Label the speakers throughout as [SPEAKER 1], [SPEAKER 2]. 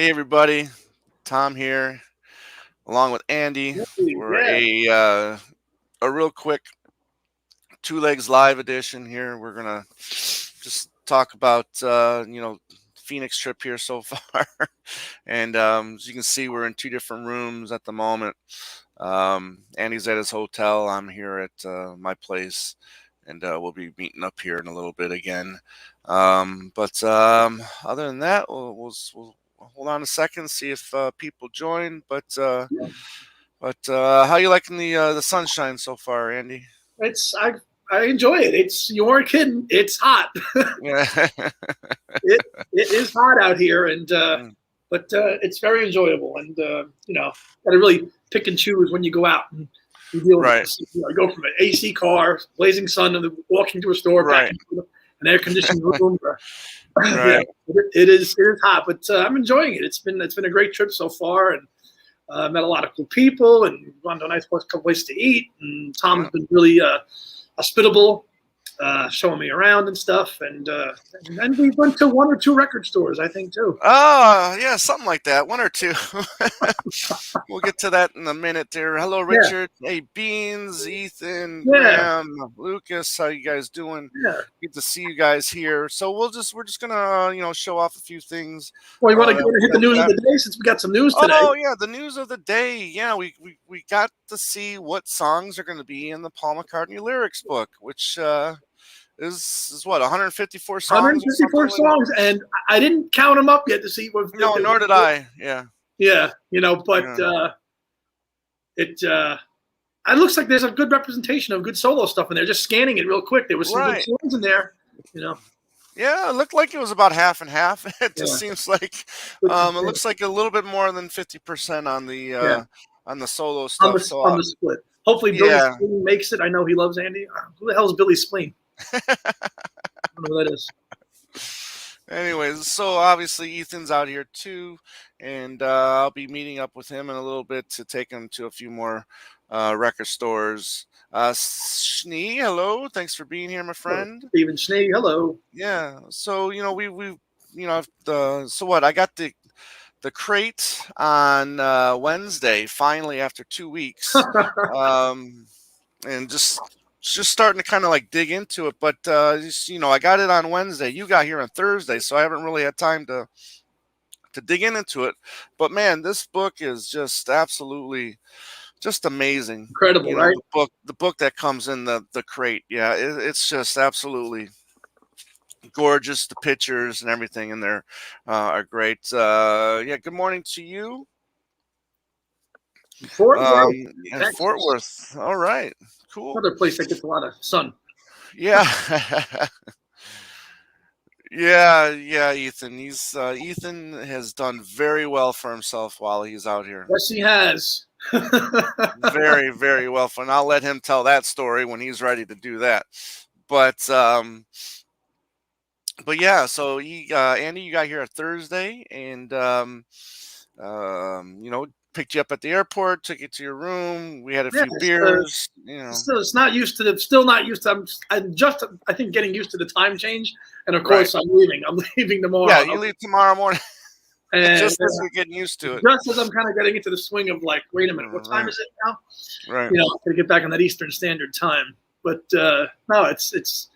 [SPEAKER 1] Hey everybody, Tom here, along with Andy for
[SPEAKER 2] Yeah,
[SPEAKER 1] a real quick Two Legs Live edition here. We're gonna just talk about Phoenix trip here so far, and as you can see, we're in two different rooms at the moment. Andy's at his hotel. I'm here at my place, and we'll be meeting up here in a little bit again. But other than that, we'll hold on a second, see if people join. But how you liking the sunshine so far, Andy?
[SPEAKER 2] I enjoy it. You weren't kidding. It's hot.
[SPEAKER 1] Yeah.
[SPEAKER 2] It is hot out here, and but it's very enjoyable. And got to really pick and choose when you go out and you deal with
[SPEAKER 1] Right.
[SPEAKER 2] this. You go from an AC car, blazing sun, and walking to a store, back
[SPEAKER 1] Right.
[SPEAKER 2] into an air conditioned room.
[SPEAKER 1] Right.
[SPEAKER 2] It is hot, but I'm enjoying it. It's been a great trip so far, and met a lot of cool people, and gone to a nice place to eat. And Tom's
[SPEAKER 1] Yeah.
[SPEAKER 2] been really hospitable, showing me around and stuff. And we went to one or two record stores, I think, too.
[SPEAKER 1] Oh, yeah, something like that. One or two. We'll get to that in a minute there. Hello,
[SPEAKER 2] Yeah,
[SPEAKER 1] Richard. Hey, Beans, Ethan,
[SPEAKER 2] yeah,
[SPEAKER 1] Graham, Lucas. How you guys doing?
[SPEAKER 2] yeah.
[SPEAKER 1] Good to see you guys here. So we're just gonna show off a few things.
[SPEAKER 2] Well, you want to
[SPEAKER 1] That
[SPEAKER 2] go and hit the
[SPEAKER 1] that we
[SPEAKER 2] news of
[SPEAKER 1] got.
[SPEAKER 2] the day since we got some news today.
[SPEAKER 1] Oh yeah, the news of the day. Yeah, we got to see what songs are going to be in the Paul McCartney lyrics book, which is what 154 songs or
[SPEAKER 2] 154
[SPEAKER 1] something like
[SPEAKER 2] songs, and I didn't count them up yet to see what.
[SPEAKER 1] that. No, nor did I. Yeah.
[SPEAKER 2] Yeah, but
[SPEAKER 1] Yeah.
[SPEAKER 2] it looks like there's a good representation of good solo stuff in there. Just scanning it real quick, there was some good
[SPEAKER 1] Right.
[SPEAKER 2] songs in there. You know,
[SPEAKER 1] Yeah, it looked like it was about half and half. It just
[SPEAKER 2] Yeah.
[SPEAKER 1] seems like it looks like a little bit more than 50% on
[SPEAKER 2] Yeah.
[SPEAKER 1] the solo
[SPEAKER 2] on
[SPEAKER 1] stuff.
[SPEAKER 2] the
[SPEAKER 1] So
[SPEAKER 2] on the split. Hopefully, Billy
[SPEAKER 1] yeah.
[SPEAKER 2] Spleen makes it. I know he loves Andy. Who the hell is Billy Spleen? I don't know who that is.
[SPEAKER 1] Anyways, so obviously Ethan's out here too, and I'll be meeting up with him in a little bit to take him to a few more record stores. Schnee, hello, thanks for being here, my friend.
[SPEAKER 2] Stephen Schnee, hello.
[SPEAKER 1] Yeah, so so what? I got the crate on Wednesday, finally after 2 weeks, and just starting to kind of like dig into it. But I got it on Wednesday. You got here on Thursday, so I haven't really had time to dig into it. But man, this book is just absolutely just amazing.
[SPEAKER 2] Incredible, right?
[SPEAKER 1] The book that comes in the crate. Yeah, it's just absolutely gorgeous. The pictures and everything in there are great. Yeah, good morning to you.
[SPEAKER 2] Fort Worth,
[SPEAKER 1] And
[SPEAKER 2] Texas.
[SPEAKER 1] Fort Worth. All right, cool.
[SPEAKER 2] Another place that gets a lot of sun.
[SPEAKER 1] Yeah. Yeah, Ethan. Ethan has done very well for himself while he's out here.
[SPEAKER 2] Yes, he has.
[SPEAKER 1] Very, very well for. And I'll let him tell that story when he's ready to do that. But yeah. So Andy, you got here on Thursday, and picked you up at the airport, took you to your room. We had a few beers.
[SPEAKER 2] It's not used to still not used to. I'm just, I think, getting used to the time change. And of course,
[SPEAKER 1] Right.
[SPEAKER 2] I'm leaving. I'm leaving tomorrow.
[SPEAKER 1] Yeah, you leave tomorrow morning.
[SPEAKER 2] And
[SPEAKER 1] just as we're getting used to it.
[SPEAKER 2] Just as I'm kind of getting into the swing of like, wait a minute, what time is it now?
[SPEAKER 1] Right.
[SPEAKER 2] I'm gonna get back on that Eastern Standard Time. But no, it's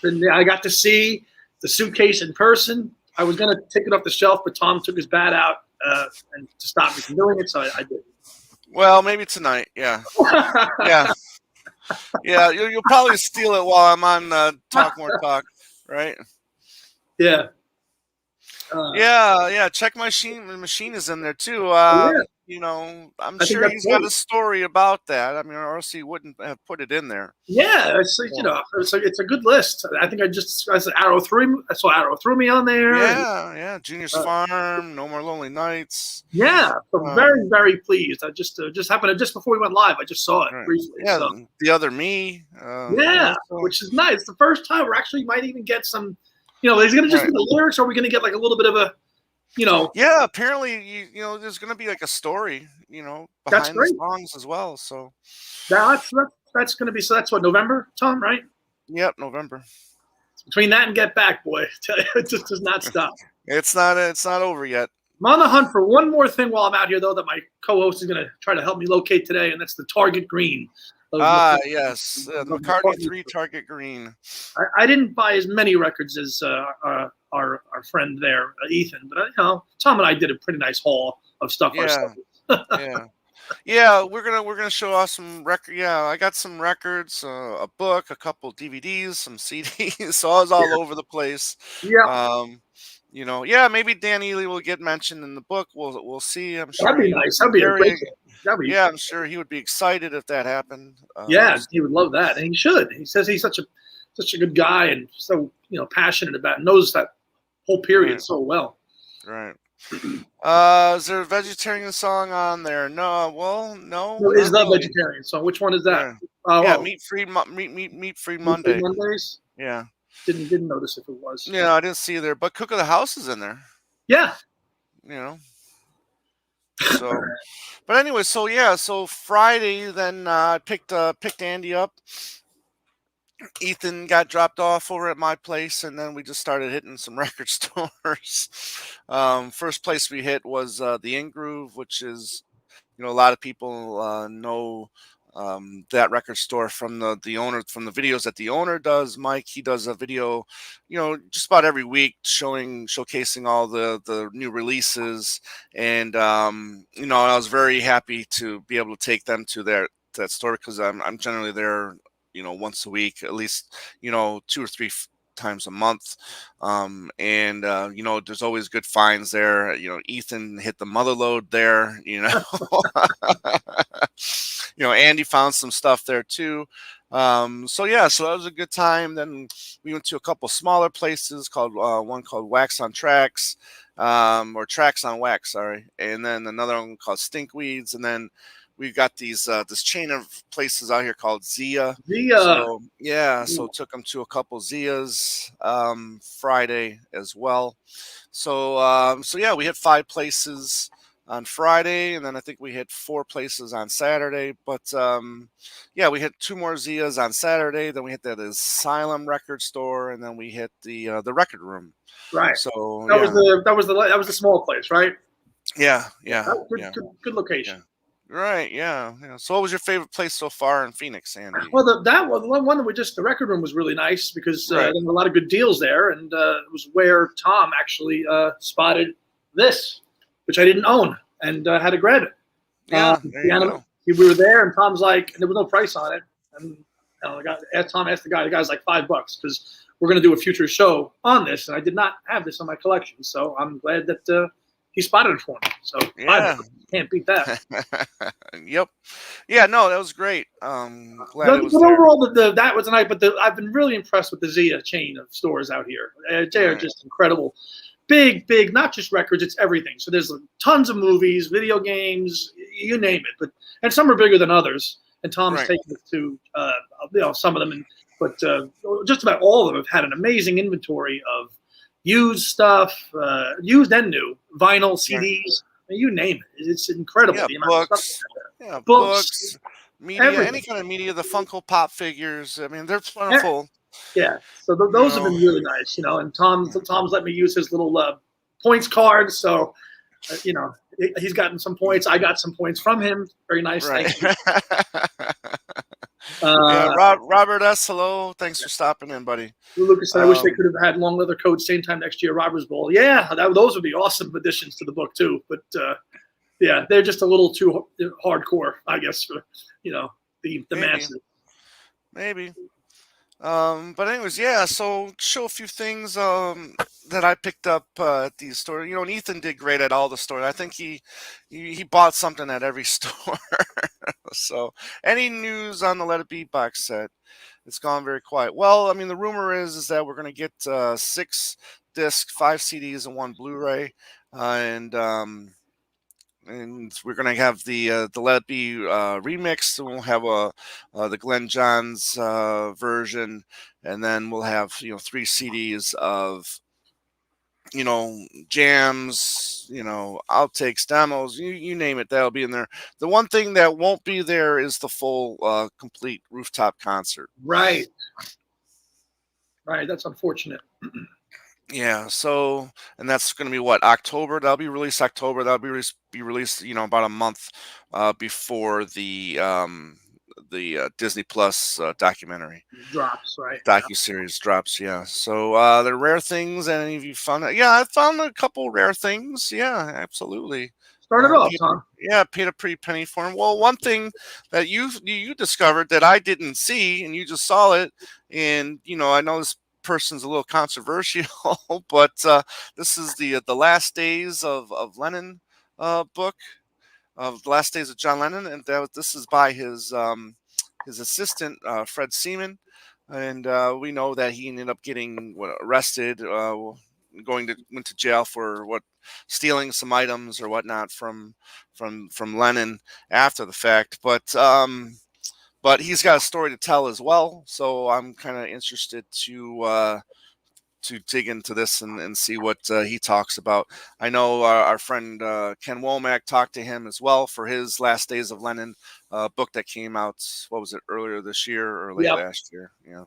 [SPEAKER 2] been. I got to see the suitcase in person. I was gonna take it off the shelf, but Tom took his bat out and to stop me from doing it, so I did.
[SPEAKER 1] Well, maybe tonight. Yeah. Yeah. Yeah, you'll probably steal it while I'm on Talk More Talk, right?
[SPEAKER 2] Yeah.
[SPEAKER 1] Yeah. Check my machine. The machine is in there too. I'm sure he's got a story about that. I mean, or else he wouldn't have put it in there.
[SPEAKER 2] Yeah, it's a good list. I think I saw Arrow threw me on there.
[SPEAKER 1] Yeah. Junior's Farm, No More Lonely Nights.
[SPEAKER 2] Yeah, so very, very pleased. I just happened just before we went live. I just saw it briefly.
[SPEAKER 1] Yeah,
[SPEAKER 2] so.
[SPEAKER 1] The Other Me.
[SPEAKER 2] Which is nice. The first time we're actually might even get some. Is it going to just be the lyrics, or are we going to get like a little bit of a,
[SPEAKER 1] Yeah, apparently, there's going to be like a story, behind the songs as well. So
[SPEAKER 2] that's going to be. So that's what, November, Tom, right?
[SPEAKER 1] Yep, November.
[SPEAKER 2] Between that and Get Back, boy, it just does not stop.
[SPEAKER 1] It's not over yet.
[SPEAKER 2] I'm on the hunt for one more thing while I'm out here, though, that my co-host is going to try to help me locate today, and that's the Target Green.
[SPEAKER 1] Yes, the
[SPEAKER 2] Of
[SPEAKER 1] McCartney
[SPEAKER 2] McCartney.
[SPEAKER 1] 3 Target Green.
[SPEAKER 2] I didn't buy as many records as our friend there, Ethan, but Tom and I did a pretty nice haul of stuff
[SPEAKER 1] Yeah,
[SPEAKER 2] ourselves.
[SPEAKER 1] yeah. Yeah, we're gonna show off some record. Yeah, I got some records, a book, a couple DVDs, some CDs. So I was all over the place.
[SPEAKER 2] Yeah,
[SPEAKER 1] Um, yeah, maybe Dan Ely will get mentioned in the book. We'll see. I'm sure
[SPEAKER 2] that'd be
[SPEAKER 1] he would
[SPEAKER 2] nice.
[SPEAKER 1] be
[SPEAKER 2] That'd be a great
[SPEAKER 1] very.
[SPEAKER 2] thing. That'd be
[SPEAKER 1] Yeah, I'm sure he would be excited if that happened.
[SPEAKER 2] Yeah, he would love that, and he should. He says he's such a good guy and so passionate about knows that whole period
[SPEAKER 1] Right,
[SPEAKER 2] so well.
[SPEAKER 1] right. Is there a vegetarian song on there? No. Well, no,
[SPEAKER 2] So is
[SPEAKER 1] not
[SPEAKER 2] the
[SPEAKER 1] really.
[SPEAKER 2] vegetarian song? Which one is that?
[SPEAKER 1] Yeah, yeah.
[SPEAKER 2] Oh,
[SPEAKER 1] Meat free, meat free
[SPEAKER 2] Meat Free
[SPEAKER 1] Monday.
[SPEAKER 2] Mondays.
[SPEAKER 1] Yeah.
[SPEAKER 2] Didn't notice if it was.
[SPEAKER 1] Yeah, I didn't see there, but Cook of the House is in there.
[SPEAKER 2] Yeah,
[SPEAKER 1] You know, so. But anyway, so yeah, so Friday, then I picked Andy up. Ethan got dropped off over at my place, and then we just started hitting some record stores. First place we hit was the In Groove, which is a lot of people know that record store from the owner, from the videos that the owner does. Mike, he does a video, just about every week showcasing all the new releases, and I was very happy to be able to take them to that store because I'm generally there, once a week, at least, 2 or 3 times a month. And there's always good finds there. Ethan hit the mother load there. Andy found some stuff there too. So yeah, so that was a good time. Then we went to a couple smaller places called one called Wax on Tracks, or Tracks on Wax, sorry, and then another one called Stinkweeds, and then we've got this chain of places out here called Zia.
[SPEAKER 2] the
[SPEAKER 1] So yeah, so took them to a couple Zias Friday as well. So yeah, we hit 5 places on Friday, and then I think we hit 4 places on Saturday. But yeah, we hit 2 more Zias on Saturday. Then we hit that Asylum record store, and then we hit the record room.
[SPEAKER 2] right.
[SPEAKER 1] So
[SPEAKER 2] That was
[SPEAKER 1] yeah,
[SPEAKER 2] the small place, right?
[SPEAKER 1] yeah,
[SPEAKER 2] That
[SPEAKER 1] yeah,
[SPEAKER 2] was
[SPEAKER 1] yeah,
[SPEAKER 2] good location.
[SPEAKER 1] yeah. Right, yeah, yeah. So, what was your favorite place so far in Phoenix, Andy?
[SPEAKER 2] Well, the one that the record room was really nice because there
[SPEAKER 1] Right.
[SPEAKER 2] were a lot of good deals there, and it was where Tom actually spotted this, which I didn't own, and had to grab it.
[SPEAKER 1] Yeah, there you go.
[SPEAKER 2] We were there, and Tom's like, and there was no price on it, and Tom asked the guy's like $5 because we're going to do a future show on this, and I did not have this on my collection, so I'm glad that he spotted it for me. So
[SPEAKER 1] Yeah.
[SPEAKER 2] $5, can't beat that.
[SPEAKER 1] Yep. Yeah, no, that was great. Glad it was
[SPEAKER 2] But
[SPEAKER 1] there.
[SPEAKER 2] overall, that was a night. But I've been really impressed with the Zia chain of stores out here. They are
[SPEAKER 1] Right.
[SPEAKER 2] just incredible. Big, not just records, it's everything. So there's tons of movies, video games, you name it. And some are bigger than others. And Tom's
[SPEAKER 1] Right.
[SPEAKER 2] taken us to some of them, but just about all of them have had an amazing inventory of used stuff, used and new, vinyl, CDs, you name it. It's incredible.
[SPEAKER 1] Yeah,
[SPEAKER 2] The amount of stuff
[SPEAKER 1] books.
[SPEAKER 2] they have there.
[SPEAKER 1] Yeah,
[SPEAKER 2] Books,
[SPEAKER 1] books, media, any
[SPEAKER 2] everything.
[SPEAKER 1] kind of media, the Funko Pop figures. I mean, they're plentiful.
[SPEAKER 2] Yeah, so
[SPEAKER 1] You
[SPEAKER 2] those have
[SPEAKER 1] know.
[SPEAKER 2] been really nice, And Tom's let me use his little points card, so he's gotten some points. I got some points from him. Very nice,
[SPEAKER 1] Right.
[SPEAKER 2] thank you.
[SPEAKER 1] Yeah, Robert S. Hello. Thanks for stopping in, buddy.
[SPEAKER 2] Lucas said, "I wish they
[SPEAKER 1] Um,
[SPEAKER 2] could have had long leather coats same time next year, Robbers Bowl." Yeah, those would be awesome additions to the book too. But yeah, they're just a little too hardcore, I guess, for the
[SPEAKER 1] maybe,
[SPEAKER 2] masses.
[SPEAKER 1] maybe. But anyways, yeah. So show a few things that I picked up at the store. And Ethan did great at all the stores. I think he bought something at every store. So, any news on the Let It Be box set? It's gone very quiet. Well, I mean, the rumor is that we're going to get 6 discs, 5 CDs, and 1 Blu-ray, and we're going to have the Let It Be remix. And we'll have the Glenn Johns version, and then we'll have 3 CDs of jams, outtakes, demos, you name it, that'll be in there. The one thing that won't be there is the full complete rooftop concert.
[SPEAKER 2] Right. That's unfortunate.
[SPEAKER 1] Yeah, so and that's going to be what, October? That'll be released October. That'll be released, about a month before the Disney Plus documentary
[SPEAKER 2] Drops, right? Yeah.
[SPEAKER 1] docu-series drops. Yeah. So the rare things. Any of you found that? Yeah, I found a couple rare things. Yeah, absolutely.
[SPEAKER 2] Start it off,
[SPEAKER 1] Paid,
[SPEAKER 2] Tom.
[SPEAKER 1] yeah, paid a pretty penny for them. Well, one thing that you discovered that I didn't see, and you just saw it, and I know this person's a little controversial, but this is the last days of Lennon book of the last days of John Lennon, and this is by his assistant Fred Seaman, and we know that he ended up getting arrested, went to jail for stealing some items or whatnot from Lennon after the fact, but he's got a story to tell as well, so I'm kind of interested to dig into this and see what he talks about. I know our friend Ken Womack talked to him as well for his Last Days of Lennon book that came out. What was it, earlier this year or late
[SPEAKER 2] Yep.
[SPEAKER 1] last year? Yeah.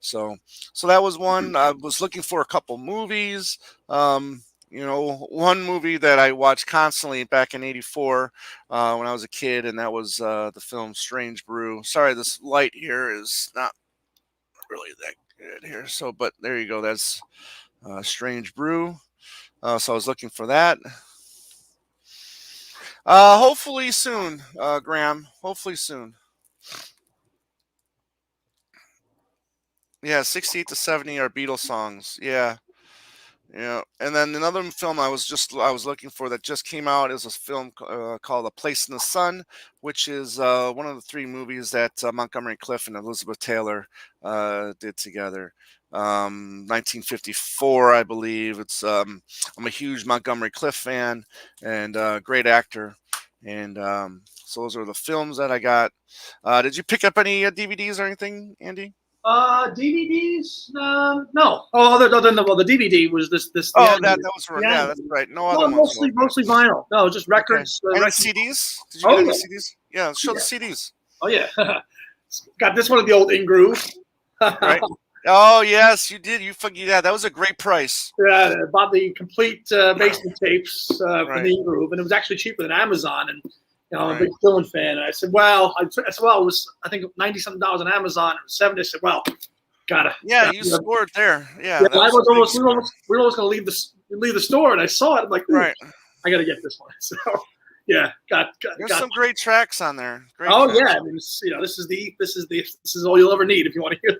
[SPEAKER 1] So that was one. I was looking for a couple movies. One movie that I watched constantly back in '84 when I was a kid, and that was the film Strange Brew. Sorry, this light here is not really that good here. So, but there you go. That's Strange Brew. So I was looking for that. Hopefully soon, Graham. Hopefully soon. Yeah, 68 to 70 are Beatles songs. Yeah. Yeah, and then another film I was looking for that just came out is a film called A Place in the Sun, which is one of the three movies that Montgomery Clift and Elizabeth Taylor did together. 1954, I believe. I'm a huge Montgomery Clift fan and great actor, and so those are the films that I got. Did you pick up any DVDs or anything, Andy?
[SPEAKER 2] DVDs? No. Oh, other than the DVD was this the
[SPEAKER 1] Oh,
[SPEAKER 2] animated.
[SPEAKER 1] that was
[SPEAKER 2] The
[SPEAKER 1] yeah, that's
[SPEAKER 2] animated.
[SPEAKER 1] right. No other
[SPEAKER 2] No,
[SPEAKER 1] ones.
[SPEAKER 2] mostly vinyl. No, just
[SPEAKER 1] Okay.
[SPEAKER 2] records.
[SPEAKER 1] Any
[SPEAKER 2] Records.
[SPEAKER 1] CDs? Did you get
[SPEAKER 2] Oh
[SPEAKER 1] any
[SPEAKER 2] yeah,
[SPEAKER 1] CDs? Yeah, show the
[SPEAKER 2] yeah.
[SPEAKER 1] CDs.
[SPEAKER 2] Oh yeah. Got this one of the old In Groove.
[SPEAKER 1] Right. Oh yes, you did. Yeah, that was a great price.
[SPEAKER 2] Yeah, bought the complete basement tapes from
[SPEAKER 1] Right.
[SPEAKER 2] the In Groove, and it was actually cheaper than Amazon. And I'm a
[SPEAKER 1] Right.
[SPEAKER 2] big Dylan fan. And I said, well, it was I think $90 something on Amazon. It was 70. I said, well, gotta.
[SPEAKER 1] Yeah,
[SPEAKER 2] gotta
[SPEAKER 1] you scored there.
[SPEAKER 2] Yeah,
[SPEAKER 1] Yeah, that
[SPEAKER 2] I
[SPEAKER 1] was a
[SPEAKER 2] was
[SPEAKER 1] big
[SPEAKER 2] almost
[SPEAKER 1] score.
[SPEAKER 2] we were almost gonna leave the store, and I saw it. I'm like, ooh,
[SPEAKER 1] Right.
[SPEAKER 2] I gotta get this one. So yeah,
[SPEAKER 1] There's
[SPEAKER 2] got.
[SPEAKER 1] some great tracks on there. Great
[SPEAKER 2] Oh yeah,
[SPEAKER 1] tracks.
[SPEAKER 2] I mean, this is all you'll ever need if you want to hear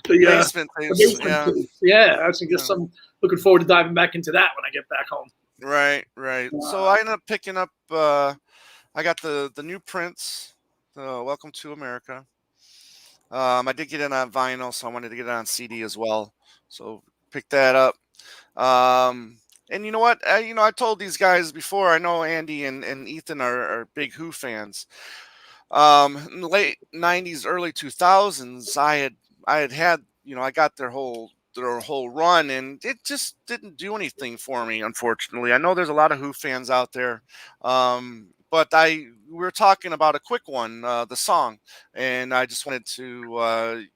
[SPEAKER 1] Basement
[SPEAKER 2] the
[SPEAKER 1] tapes.
[SPEAKER 2] basement
[SPEAKER 1] Yeah.
[SPEAKER 2] tapes. Yeah, I was just
[SPEAKER 1] Yeah.
[SPEAKER 2] some looking forward to diving back into that when I get back home.
[SPEAKER 1] Right. Right. So I ended up picking up. I got the new Prince. Welcome to America. I did get it on vinyl, so I wanted to get it on CD as well. So pick that up. And you know what? I told these guys before. I know Andy and Ethan are big Who fans. In the late '90s, early 2000s, I got their whole run, and it just didn't do anything for me. Unfortunately, I know there's a lot of Who fans out there, but we were talking about a quick one, the song, and I just wanted to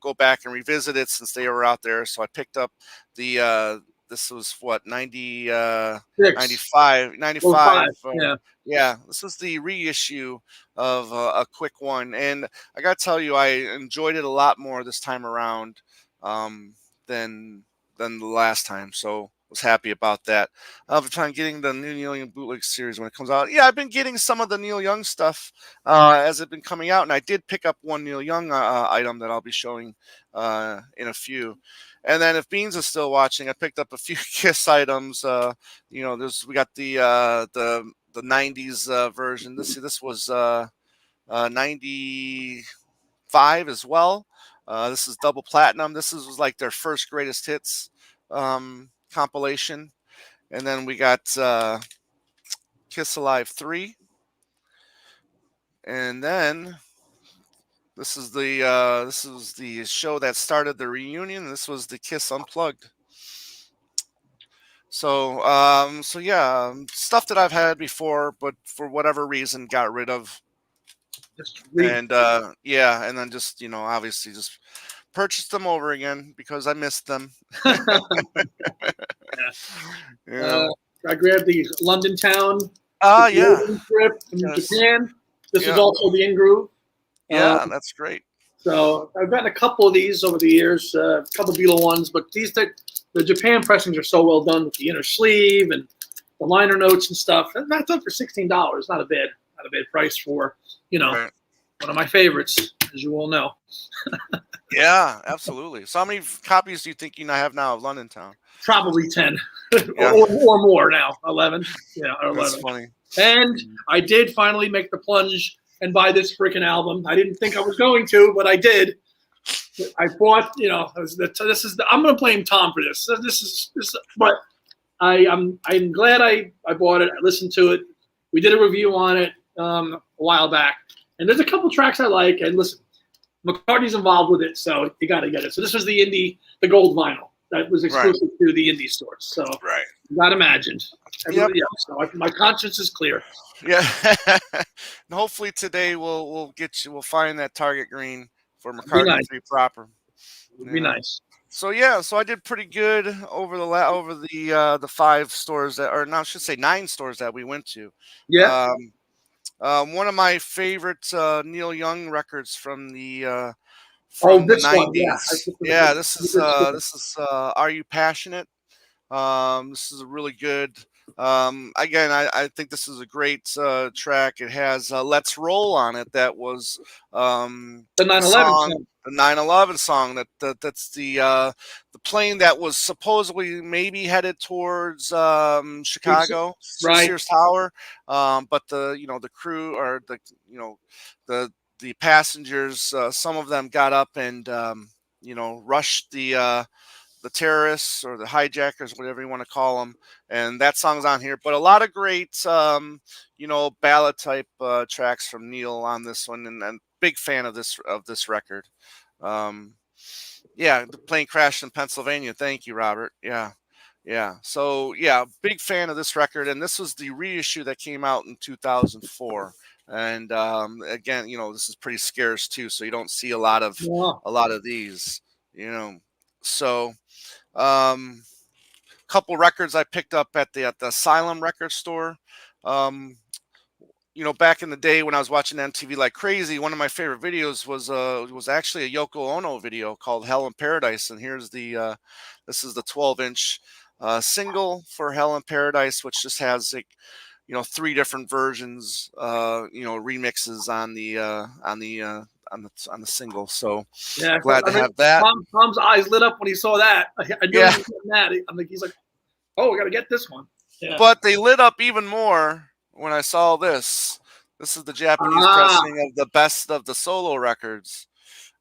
[SPEAKER 1] go back and revisit it since they were out there. So I picked up the. This was what, 90
[SPEAKER 2] Six,
[SPEAKER 1] 95
[SPEAKER 2] well,
[SPEAKER 1] 95
[SPEAKER 2] five. Yeah,
[SPEAKER 1] yeah, this was the reissue of a quick one, and I gotta tell you, I enjoyed it a lot more this time around um, than the last time. So was happy about that. I've been trying getting the new Neil Young bootleg series when it comes out. Yeah, I've been getting some of the Neil Young stuff as it's been coming out, and I did pick up one Neil Young item that I'll be showing in a few. And then if Beans is still watching, I picked up a few Kiss items. We got the '90s version. This was 95 as well. This is double platinum. Was like their first greatest hits compilation. And then we got Kiss Alive 3. And then this is the show that started the reunion. This was the Kiss Unplugged. So yeah, stuff that I've had before, but for whatever reason got rid of.
[SPEAKER 2] just read.
[SPEAKER 1] And yeah, and then just obviously just purchased them over again because I missed them. You
[SPEAKER 2] Uh,
[SPEAKER 1] know.
[SPEAKER 2] I grabbed the London Town
[SPEAKER 1] Yeah.
[SPEAKER 2] trip from
[SPEAKER 1] Yes.
[SPEAKER 2] Japan. This was
[SPEAKER 1] Yeah.
[SPEAKER 2] also the In Groove.
[SPEAKER 1] Yeah, that's great.
[SPEAKER 2] So I've gotten a couple of these over the years, a couple of Beatle ones, but the Japan pressings are so well done with the inner sleeve and the liner notes and stuff. And that's up for $16. Not a bad price for
[SPEAKER 1] Right.
[SPEAKER 2] one of my favorites, as you all know.
[SPEAKER 1] Yeah, absolutely. So how many copies do you think you have now of London Town?
[SPEAKER 2] Probably 10
[SPEAKER 1] Yeah,
[SPEAKER 2] or more now. 11. Yeah, or
[SPEAKER 1] that's
[SPEAKER 2] 11.
[SPEAKER 1] funny.
[SPEAKER 2] And I did finally make the plunge and buy this freaking album. I didn't think I was going to, but I did. I bought, I'm going to blame Tom for this. But I'm glad I bought it. I listened to it. We did a review on it a while back, and there's a couple tracks I like. And listen, McCartney's involved with it, so you got to get it. So this was the gold vinyl that was exclusive to the indie stores. So
[SPEAKER 1] Right.
[SPEAKER 2] not imagined.
[SPEAKER 1] Yep.
[SPEAKER 2] So my conscience is clear.
[SPEAKER 1] Yeah. And hopefully today we'll find that Target green for
[SPEAKER 2] It'd be
[SPEAKER 1] McCartney
[SPEAKER 2] nice.
[SPEAKER 1] 3 proper.
[SPEAKER 2] Would be nice.
[SPEAKER 1] So so I did pretty good over the 5 stores or no, I should say 9 stores that we went to.
[SPEAKER 2] Yeah.
[SPEAKER 1] One of my favorite Neil Young records from the
[SPEAKER 2] This one, yeah.
[SPEAKER 1] 90s. Yeah, this is Are You Passionate? This is a really good. Again, I think this is a great track. It has "Let's Roll" on it. That was
[SPEAKER 2] The 9/11 song.
[SPEAKER 1] the 9/11 song. That's the plane that was supposedly maybe headed towards Chicago,
[SPEAKER 2] Right.
[SPEAKER 1] Sears Tower. But the crew or the passengers, some of them got up and rushed the terrorists or the hijackers, whatever you want to call them, and that song's on here. But a lot of great, ballad type tracks from Neil on this one, and big fan of this record. The plane crashed in Pennsylvania. Thank you, Robert. Yeah. So big fan of this record, and this was the reissue that came out in 2004. And again, this is pretty scarce too, so you don't see a lot of these. So. Couple records I picked up at the Asylum record store. Back in the day when I was watching MTV like crazy, one of my favorite videos was actually a Yoko Ono video called "Hell in Paradise," and here's this is the 12-inch single for "Hell in Paradise," which just has 3 different versions, remixes on the single. So glad to have that.
[SPEAKER 2] Tom's eyes lit up when he saw that. I knew he was getting that. He's like, "Oh, we got to get this one." Yeah.
[SPEAKER 1] But they lit up even more when I saw this. This is the Japanese pressing of the best of the solo records.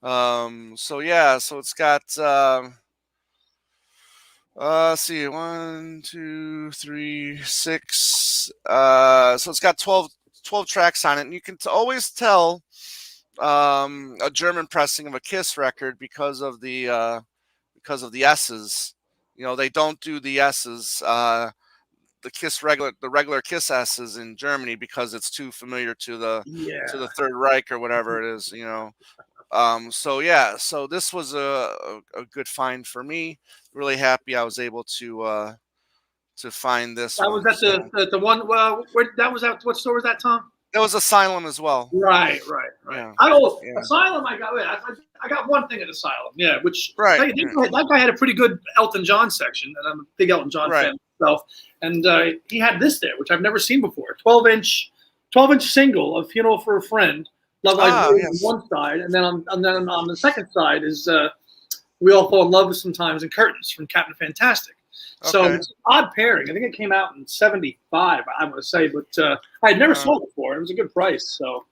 [SPEAKER 1] So it's got let's see, 1, 2, 3, 6. So it's got 12 tracks on it, and you can always tell a German pressing of a Kiss record because of the S's. They don't do the S's, the regular Kiss S's in Germany because it's too familiar to the Third Reich or whatever it is. So this was a good find for me. Really happy I was able to find this.
[SPEAKER 2] That was at the one. Well, that was at what store was that, Tom?
[SPEAKER 1] That was Asylum as well.
[SPEAKER 2] Right.
[SPEAKER 1] Yeah.
[SPEAKER 2] Asylum. I got one thing at Asylum. Yeah, which
[SPEAKER 1] that
[SPEAKER 2] guy had a pretty good Elton John section, and I'm a big Elton John fan myself. And he had this there, which I've never seen before. 12-inch single of "Funeral for a Friend." Love on one side, and then on the second side is "We All Fall in Love Sometimes" and "Curtains" from Captain Fantastic. So it's an odd pairing. I think it came out in '75, I want to say, but I had never saw it before. It was a good price. So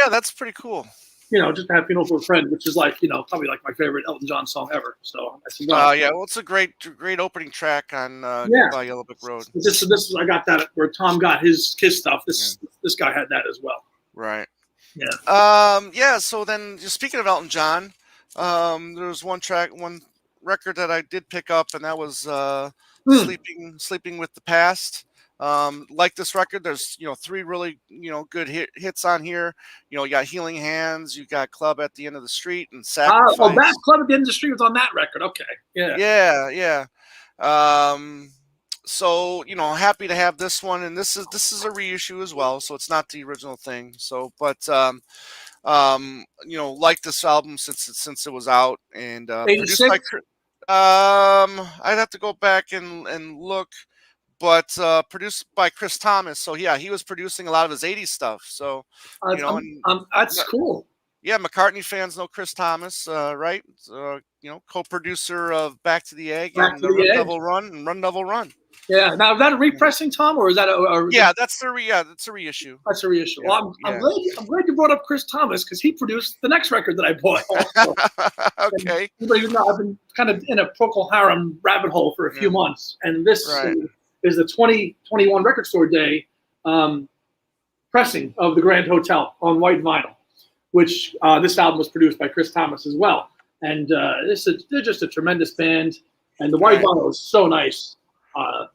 [SPEAKER 1] that's pretty cool.
[SPEAKER 2] Just to have "Funeral for a Friend," which is probably like my favorite Elton John song ever. So that's
[SPEAKER 1] well, it's a great opening track on Goodbye Yellow Brick Road.
[SPEAKER 2] I got that where Tom got his Kiss stuff. This guy had that as well.
[SPEAKER 1] Right.
[SPEAKER 2] Yeah.
[SPEAKER 1] So then, speaking of Elton John, there was one record that I did pick up, and that was "Sleeping with the Past." Like this record, there's three really good hits on here. You got Healing Hands, you got Club at the End of the Street, and
[SPEAKER 2] Oh, that
[SPEAKER 1] Sacrifice.
[SPEAKER 2] Club at the Industry was on that record. Okay, yeah.
[SPEAKER 1] Yeah, yeah. Um, so happy to have this one, and this is a reissue as well, so it's not the original thing. So, but like this album since it was out, and produced by
[SPEAKER 2] 86.
[SPEAKER 1] I'd have to go back and look, but produced by Chris Thomas. So yeah, he was producing a lot of his '80s stuff. So and
[SPEAKER 2] That's cool.
[SPEAKER 1] yeah, McCartney fans know Chris Thomas, right? Co-producer of Back to the Egg
[SPEAKER 2] Back
[SPEAKER 1] and
[SPEAKER 2] to the Edge.
[SPEAKER 1] Run Devil Run.
[SPEAKER 2] Yeah. Now, is that a repressing, Tom, or is that
[SPEAKER 1] That's a reissue.
[SPEAKER 2] That's a reissue.
[SPEAKER 1] Yeah,
[SPEAKER 2] Well, I'm glad you brought up Chris Thomas because he produced the next record that I bought. Also.
[SPEAKER 1] Okay.
[SPEAKER 2] Even though I've been kind of in a Procol Harum rabbit hole for a few months, and this is the 2021 Record Store Day pressing of the Grand Hotel on white vinyl, which this album was produced by Chris Thomas as well. And they're just a tremendous band, and the white vinyl is so nice. I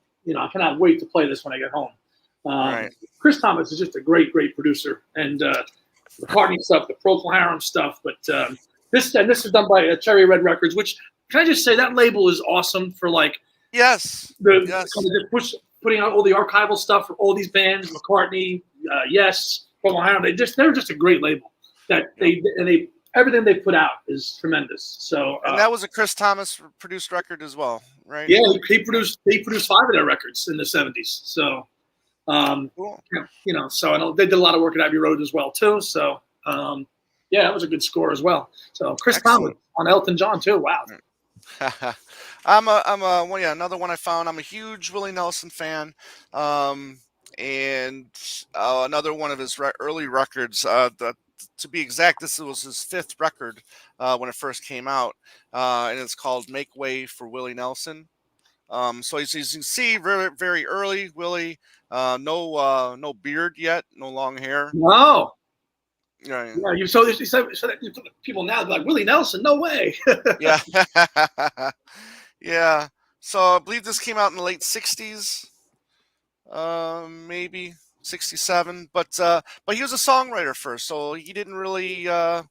[SPEAKER 2] cannot wait to play this when I get home. Chris Thomas is just a great producer, and the McCartney stuff, the Procol Harum stuff. But this is done by Cherry Red Records, which, can I just say, that label is awesome for putting out all the archival stuff for all these bands, McCartney, Yes, Procol Harum. They're just a great label. They everything they put out is tremendous. So
[SPEAKER 1] and that was a Chris Thomas produced record as well, right?
[SPEAKER 2] Yeah, he produced 5 of their records in the '70s. So,
[SPEAKER 1] cool.
[SPEAKER 2] So and they did a lot of work at Abbey Road as well too. So, that was a good score as well. So Chris Thomas on Elton John too. Wow.
[SPEAKER 1] Another one I found. I'm a huge Willie Nelson fan. And another one of his early records. To be exact, this was his 5th record when it first came out, and it's called "Make Way for Willie Nelson." So as you can see, very very early Willie, no beard yet, no long hair.
[SPEAKER 2] Wow.
[SPEAKER 1] Yeah.
[SPEAKER 2] You so that people now like Willie Nelson. No way.
[SPEAKER 1] Yeah. Yeah. So I believe this came out in the late '60s, maybe 67. But he was a songwriter first, so he didn't really come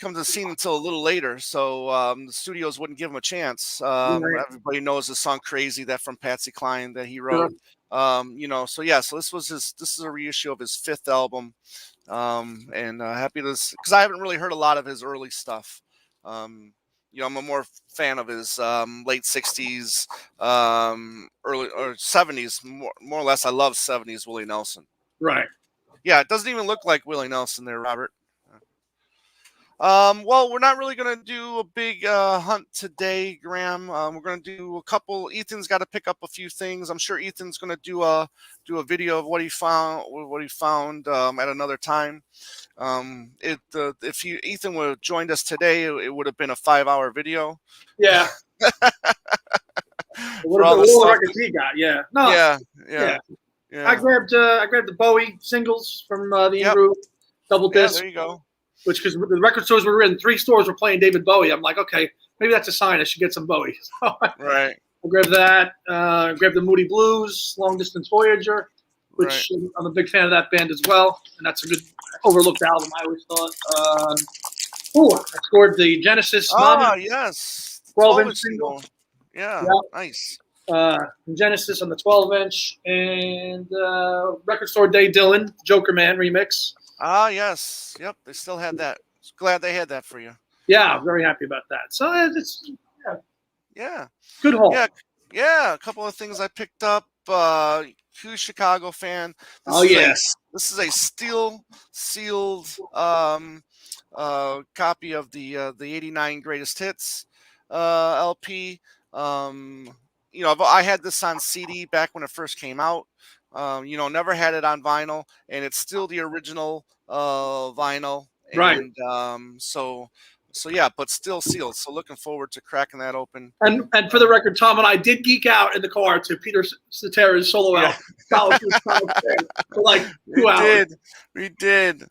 [SPEAKER 1] to the scene until a little later. So the studios wouldn't give him a chance. Everybody knows the song "Crazy" that from Patsy Cline that he wrote. So this is a reissue of his 5th album, and happy to, because I haven't really heard a lot of his early stuff. I'm a more fan of his late '60s, early or '70s, more or less. I love '70s Willie Nelson.
[SPEAKER 2] Right.
[SPEAKER 1] Yeah, it doesn't even look like Willie Nelson there, Robert. Well, we're not really going to do a big hunt today, Graham. We're going to do a couple. Ethan's got to pick up a few things. I'm sure Ethan's going to do a video of what he found at another time. If Ethan would have joined us today, it would have been a 5-hour video.
[SPEAKER 2] Yeah. What all the records he got? Yeah. No.
[SPEAKER 1] Yeah.
[SPEAKER 2] I grabbed the Bowie singles from the In-Groove double disc.
[SPEAKER 1] There you go.
[SPEAKER 2] Which, because the record stores we were in, 3 stores were playing David Bowie. I'm like, okay, maybe that's a sign I should get some Bowie. So
[SPEAKER 1] right.
[SPEAKER 2] I grabbed that. Grabbed the Moody Blues, Long Distance Voyager, which I'm a big fan of that band as well. And that's a good overlooked album, I always thought. I scored the Genesis.
[SPEAKER 1] Yes.
[SPEAKER 2] 12-inch single.
[SPEAKER 1] Yeah, nice.
[SPEAKER 2] Genesis on the 12-inch. And Record Store Day Dylan, Joker Man remix.
[SPEAKER 1] Yes. Yep. They still had that. Glad they had that for you.
[SPEAKER 2] Yeah, I'm very happy about that. So it's good haul.
[SPEAKER 1] Yeah. A couple of things I picked up. Huge Chicago fan. This is a steel sealed copy of the '89 Greatest Hits LP. I had this on CD back when it first came out. Never had it on vinyl, and it's still the original vinyl. And,
[SPEAKER 2] right.
[SPEAKER 1] But still sealed. So looking forward to cracking that open.
[SPEAKER 2] And for the record, Tom and I did geek out in the car to Peter Cetera's solo album. For like 2 hours.
[SPEAKER 1] We did.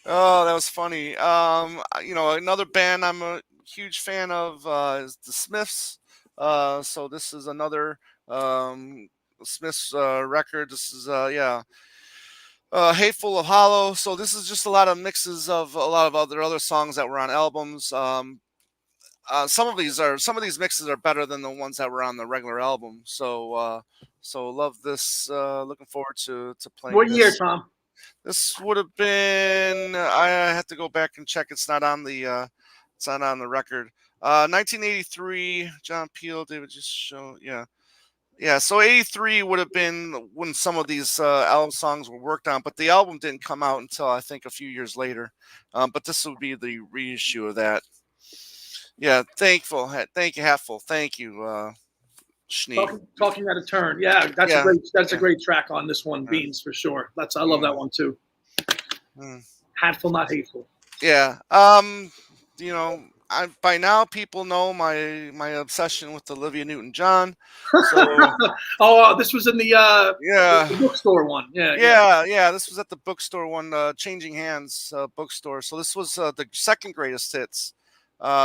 [SPEAKER 1] Oh, that was funny. Another band I'm a huge fan of is the Smiths. So this is another Smith's record. This is yeah, Hateful of Hollow. So this is just a lot of mixes of a lot of other songs that were on albums. Some of these mixes are better than the ones that were on the regular album. So love this. Looking forward to playing
[SPEAKER 2] What year,
[SPEAKER 1] this.
[SPEAKER 2] Tom?
[SPEAKER 1] This would have been. I have to go back and check. It's not on the record. 1983. John Peel, David just show. Yeah, yeah. So 83 would have been when some of these album songs were worked on, but the album didn't come out until I think a few years later. But this would be the reissue of that. Yeah, thank you, Hatful, thank you, Schnee.
[SPEAKER 2] Talking out of turn. Yeah,
[SPEAKER 1] Yeah,
[SPEAKER 2] that's a
[SPEAKER 1] yeah,
[SPEAKER 2] great track on this one,
[SPEAKER 1] yeah,
[SPEAKER 2] Beans, for sure. I love that
[SPEAKER 1] mm,
[SPEAKER 2] one too.
[SPEAKER 1] mm.
[SPEAKER 2] Hateful, not hateful.
[SPEAKER 1] Yeah. You know, by now people know my obsession with Olivia Newton-John. So
[SPEAKER 2] Oh, this was in
[SPEAKER 1] yeah,
[SPEAKER 2] the bookstore one. Yeah, yeah.
[SPEAKER 1] yeah. This was at the bookstore one, Changing Hands bookstore. So this was the second greatest hits.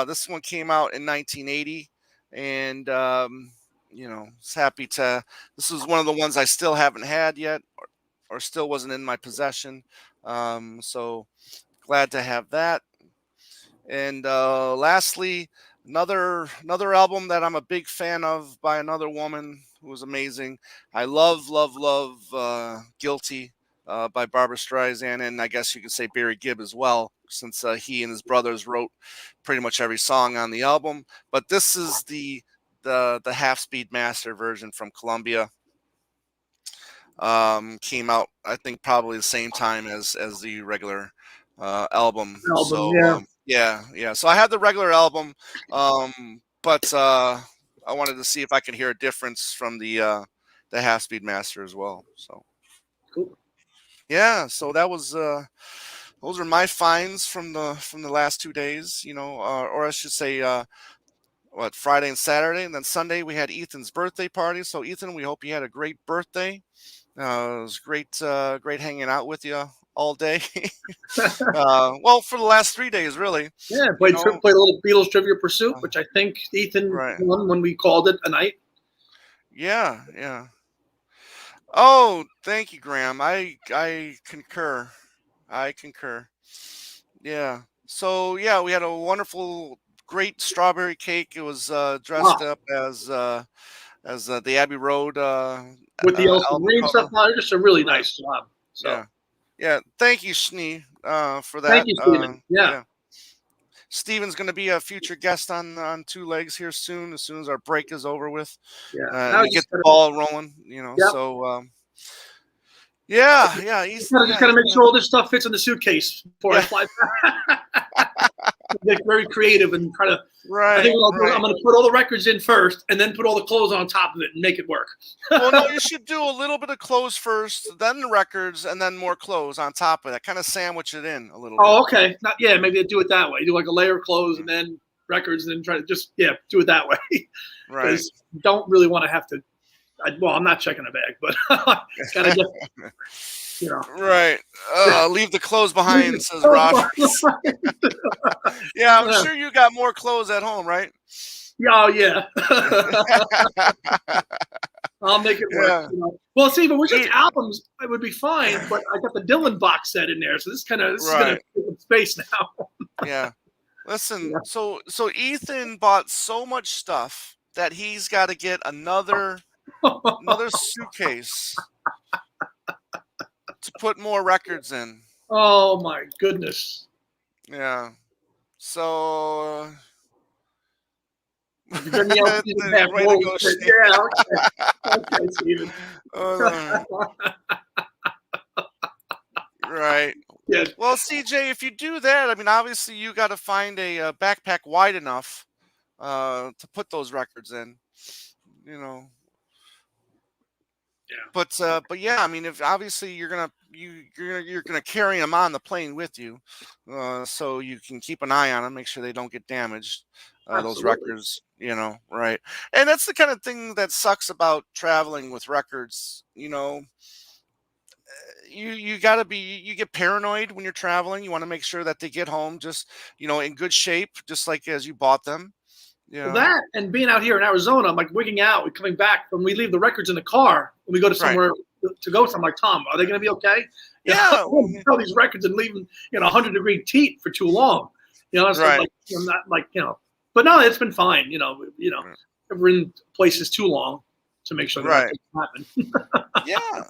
[SPEAKER 1] This one came out in 1980, and it's happy to. This was one of the ones I still haven't had yet, or still wasn't in my possession. So glad to have that. And lastly, another album that I'm a big fan of by another woman who was amazing. I love "Guilty" by Barbara Streisand, and I guess you could say Barry Gibb as well, since he and his brothers wrote pretty much every song on the album. But this is the half speed master version from Columbia. Came out I think probably the same time as the regular album.
[SPEAKER 2] Album.
[SPEAKER 1] So
[SPEAKER 2] Yeah.
[SPEAKER 1] yeah. So I had the regular album, but I wanted to see if I could hear a difference from the half speed master as well. So
[SPEAKER 2] Cool.
[SPEAKER 1] yeah, so that was those are my finds from the last 2 days. Or I should say. Friday and Saturday, and then Sunday we had Ethan's birthday party. So Ethan, we hope you had a great birthday. It was great hanging out with you all day. Well, for the last 3 days, really.
[SPEAKER 2] Yeah,
[SPEAKER 1] You know,
[SPEAKER 2] played a little Beatles Trivia Pursuit,
[SPEAKER 1] uh,
[SPEAKER 2] which I think Ethan
[SPEAKER 1] right?
[SPEAKER 2] won when we called it a night.
[SPEAKER 1] Yeah, yeah. Oh, thank you, Graham. I concur. I concur. Yeah. So yeah, we had a wonderful, great strawberry cake. It was dressed
[SPEAKER 2] Wow.
[SPEAKER 1] up as the Abbey Road
[SPEAKER 2] With the Elson
[SPEAKER 1] album
[SPEAKER 2] Green stuff
[SPEAKER 1] cover.
[SPEAKER 2] on it, just a really
[SPEAKER 1] Right.
[SPEAKER 2] nice job. So
[SPEAKER 1] Yeah. Yeah. Thank you, Schnee, for
[SPEAKER 2] thank
[SPEAKER 1] that.
[SPEAKER 2] you, Stephen. Yeah.
[SPEAKER 1] Yeah. Steven's going to be a future guest on Two Legs here soon as our break is over with,
[SPEAKER 2] Yeah.
[SPEAKER 1] and
[SPEAKER 2] Now
[SPEAKER 1] we get
[SPEAKER 2] just
[SPEAKER 1] the
[SPEAKER 2] gotta,
[SPEAKER 1] ball rolling.
[SPEAKER 2] yeah.
[SPEAKER 1] So yeah,
[SPEAKER 2] Just gotta make sure all this stuff fits in the suitcase before I
[SPEAKER 1] yeah,
[SPEAKER 2] fly back. Get very creative and try to. I think
[SPEAKER 1] right,
[SPEAKER 2] what I'll do, I'm
[SPEAKER 1] right.
[SPEAKER 2] going to put all the records in first, and then put all the clothes on top of it and make it work.
[SPEAKER 1] Well, no, you should do a little bit of clothes first, then the records, and then more clothes on top of that. Kind of sandwich it in a little bit.
[SPEAKER 2] Oh, okay. Not, yeah, maybe I do it that way. Do like a layer of clothes and
[SPEAKER 1] Mm,
[SPEAKER 2] then records, and then try to just do it that way.
[SPEAKER 1] right.
[SPEAKER 2] Because you don't really want to have to. Well, I'm not checking a bag, but gotta get you know.
[SPEAKER 1] Right. Leave the clothes behind, says Rob. Yeah, I'm
[SPEAKER 2] Yeah.
[SPEAKER 1] sure you got more clothes at home, right?
[SPEAKER 2] Oh yeah. I'll make it work.
[SPEAKER 1] Yeah.
[SPEAKER 2] Well, see, if it was just
[SPEAKER 1] E-
[SPEAKER 2] albums, it would be fine. But I got the Dylan box set in there, so this is gonna
[SPEAKER 1] Right.
[SPEAKER 2] take up space now.
[SPEAKER 1] Yeah. Listen,
[SPEAKER 2] Yeah.
[SPEAKER 1] so Ethan bought so much stuff that he's got to get another suitcase to put more records in.
[SPEAKER 2] Oh my goodness.
[SPEAKER 1] Yeah. So
[SPEAKER 2] If there's anything else you have,
[SPEAKER 1] way to go, Steve.
[SPEAKER 2] yeah, okay, Steven.
[SPEAKER 1] Uh, right.
[SPEAKER 2] Yeah,
[SPEAKER 1] Well, CJ, if you do that, I mean, obviously you got to find a backpack wide enough to put those records in. You know.
[SPEAKER 2] yeah,
[SPEAKER 1] But yeah, I mean, if obviously you're gonna carry them on the plane with you, so you can keep an eye on them, make sure they don't get damaged. Those
[SPEAKER 2] absolutely.
[SPEAKER 1] records, right? And that's the kind of thing that sucks about traveling with records. You gotta be you get paranoid when you're traveling. You want to make sure that they get home just in good shape, just like as you bought them. Yeah.
[SPEAKER 2] That and being out here in Arizona, I'm like wigging out. We're coming back when we leave the records in the car when we go to
[SPEAKER 1] Right.
[SPEAKER 2] somewhere to go somewhere. Like, Tom, are they going to be okay? You know,
[SPEAKER 1] Yeah.
[SPEAKER 2] I wouldn't sell these records and leave them, 100-degree heat for too long. So
[SPEAKER 1] Right.
[SPEAKER 2] like, I'm not like, but no, it's been fine. We're in places too long to make sure that
[SPEAKER 1] Right.
[SPEAKER 2] doesn't happen.
[SPEAKER 1] Yeah.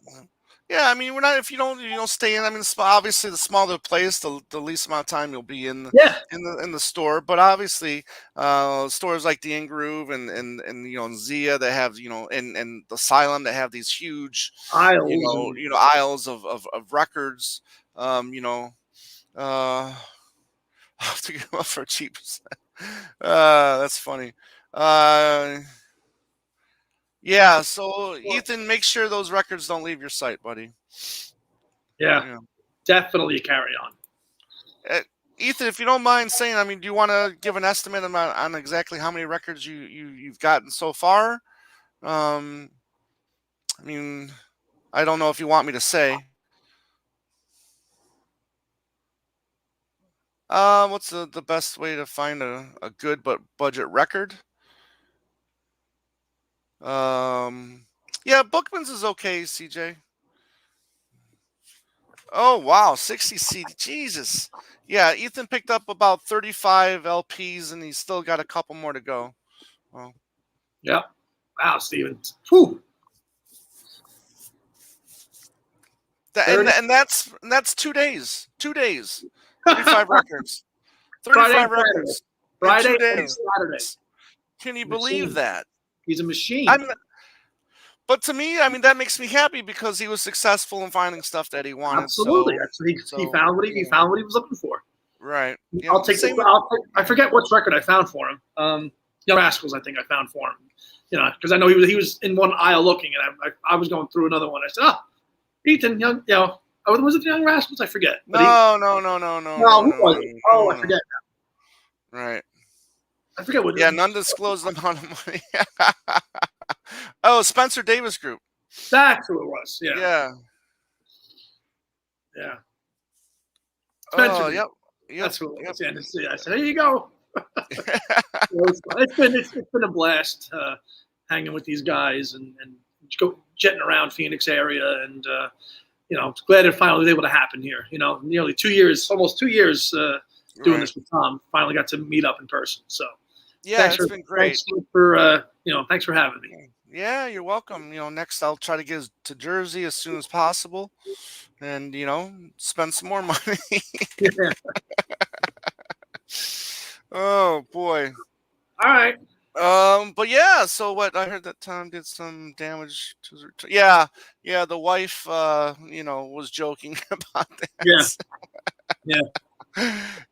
[SPEAKER 1] Yeah, I mean, we're not if you don't stay in. I mean, obviously, the smaller the place, the least amount of time you'll be
[SPEAKER 2] Yeah,
[SPEAKER 1] in the store. But obviously, stores like the In Groove and Zia that have and the Asylum that have these huge
[SPEAKER 2] aisles and
[SPEAKER 1] aisles of records. You know, I have to get them up for cheap. That's funny. Uh, yeah. So Ethan, make sure those records don't leave your site, buddy.
[SPEAKER 2] yeah,
[SPEAKER 1] Yeah.
[SPEAKER 2] definitely carry on.
[SPEAKER 1] Ethan, if you don't mind saying, I mean, do you want to give an estimate on exactly how many records you've gotten so far? I mean, I don't know if you want me to say. What's the best way to find a good but budget record? Yeah, Bookman's is okay, CJ. Oh wow, 60 CD, Jesus. Yeah, Ethan picked up about 35 LPs, and he's still got a couple more to go. Well,
[SPEAKER 2] Yeah. Wow, Steven. Whew.
[SPEAKER 1] and that's 2 days. 2 days. 35 records.
[SPEAKER 2] Friday
[SPEAKER 1] 35
[SPEAKER 2] and Saturday.
[SPEAKER 1] records in
[SPEAKER 2] Friday
[SPEAKER 1] 2 days.
[SPEAKER 2] and Saturday.
[SPEAKER 1] Can you
[SPEAKER 2] Machine.
[SPEAKER 1] believe that?
[SPEAKER 2] He's a machine.
[SPEAKER 1] But to me, I mean, that makes me happy because he was successful in finding stuff that he wanted.
[SPEAKER 2] Absolutely.
[SPEAKER 1] So,
[SPEAKER 2] he found what he found what he was looking for.
[SPEAKER 1] Right.
[SPEAKER 2] I'll take I forget which record I found for him. Young Rascals, I think I found for him. Because I know he was in one aisle looking, and I was going through another one. I said, "Oh, Ethan, was it the Young Rascals? I forget." But
[SPEAKER 1] No.
[SPEAKER 2] who was it? Oh, I forget
[SPEAKER 1] now. Right.
[SPEAKER 2] I forget what.
[SPEAKER 1] Yeah, undisclosed amount of money. Oh, Spencer Davis Group.
[SPEAKER 2] That's who it was. Yeah.
[SPEAKER 1] Yeah.
[SPEAKER 2] Yeah.
[SPEAKER 1] Spencer.
[SPEAKER 2] Oh,
[SPEAKER 1] Yep.
[SPEAKER 2] That's who it was. Yeah. I said, "There you go." It's been a blast hanging with these guys and jetting around Phoenix area, and glad it finally was able to happen here. Nearly 2 years, almost 2 years doing this with Tom. Finally got to meet up in person. So
[SPEAKER 1] yeah, it's been great.
[SPEAKER 2] Thanks for having me.
[SPEAKER 1] Yeah, you're welcome. Next I'll try to get to Jersey as soon as possible, and spend some more money.
[SPEAKER 2] Yeah.
[SPEAKER 1] Oh boy.
[SPEAKER 2] All right.
[SPEAKER 1] But yeah, so what I heard that Tom did some damage to her. Yeah, the wife, was joking about that.
[SPEAKER 2] Yeah.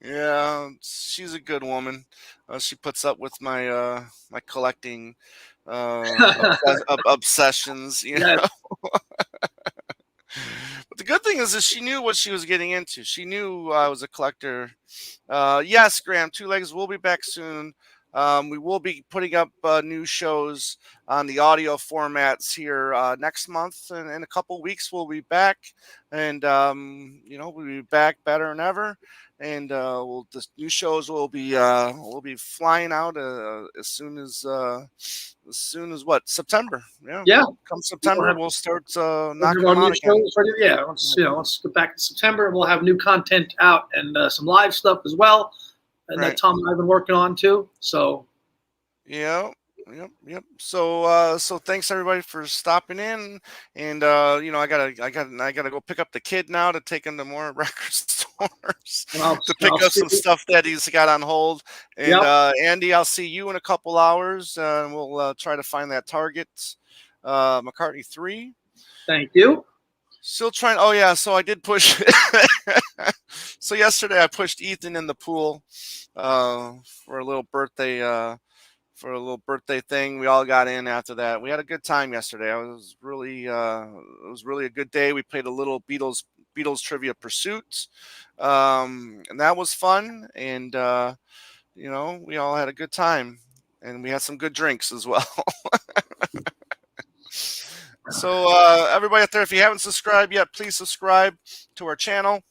[SPEAKER 1] Yeah, she's a good woman. She puts up with my my collecting obsessions,
[SPEAKER 2] Yes.
[SPEAKER 1] But the good thing is that she knew what she was getting into. She knew I was a collector. Yes, Graham, Two Legs will be back soon. We will be putting up new shows on the audio formats here next month. And in a couple weeks, we'll be back. And, we'll be back better than ever. And the new shows will be flying out as soon as what, September.
[SPEAKER 2] Yeah.
[SPEAKER 1] Come September, we'll start knocking them
[SPEAKER 2] new
[SPEAKER 1] out again.
[SPEAKER 2] Yeah, let's get back in September, and we'll have new content out and some live stuff as well, and that Tom and I've been working on too. So,
[SPEAKER 1] yep. So thanks everybody for stopping in, and I gotta go pick up the kid now to take him to more record stores to pick up some stuff that he's got on hold. And Andy, I'll see you in a couple hours, and we'll try to find that Target McCartney 3.
[SPEAKER 2] Thank you.
[SPEAKER 1] Still trying. Oh yeah, so I did push. So yesterday I pushed Ethan in the pool for a little birthday. For a little birthday thing. We all got in after that. We had a good time yesterday. It was really a good day. We played a little Beatles trivia pursuit. And that was fun. And we all had a good time. And we had some good drinks as well. So everybody out there, if you haven't subscribed yet, please subscribe to our channel.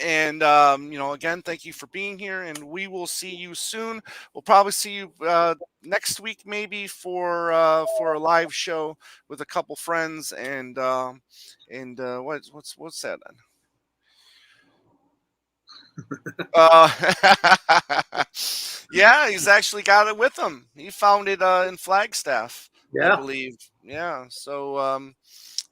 [SPEAKER 1] And again, thank you for being here, and we will see you soon. We'll probably see you next week, maybe for a live show with a couple friends, what's that then? Yeah, he's actually got it with him. He found it in Flagstaff, I
[SPEAKER 2] Yeah.
[SPEAKER 1] believe. Yeah, so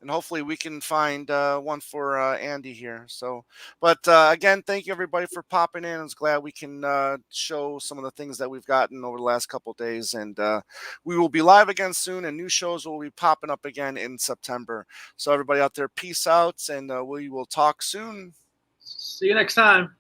[SPEAKER 1] and hopefully we can find one for Andy here. So, but again, thank you everybody for popping in. It's glad we can show some of the things that we've gotten over the last couple of days, and we will be live again soon, and new shows will be popping up again in September. So, everybody out there, peace out, and we will talk soon.
[SPEAKER 2] See you next time.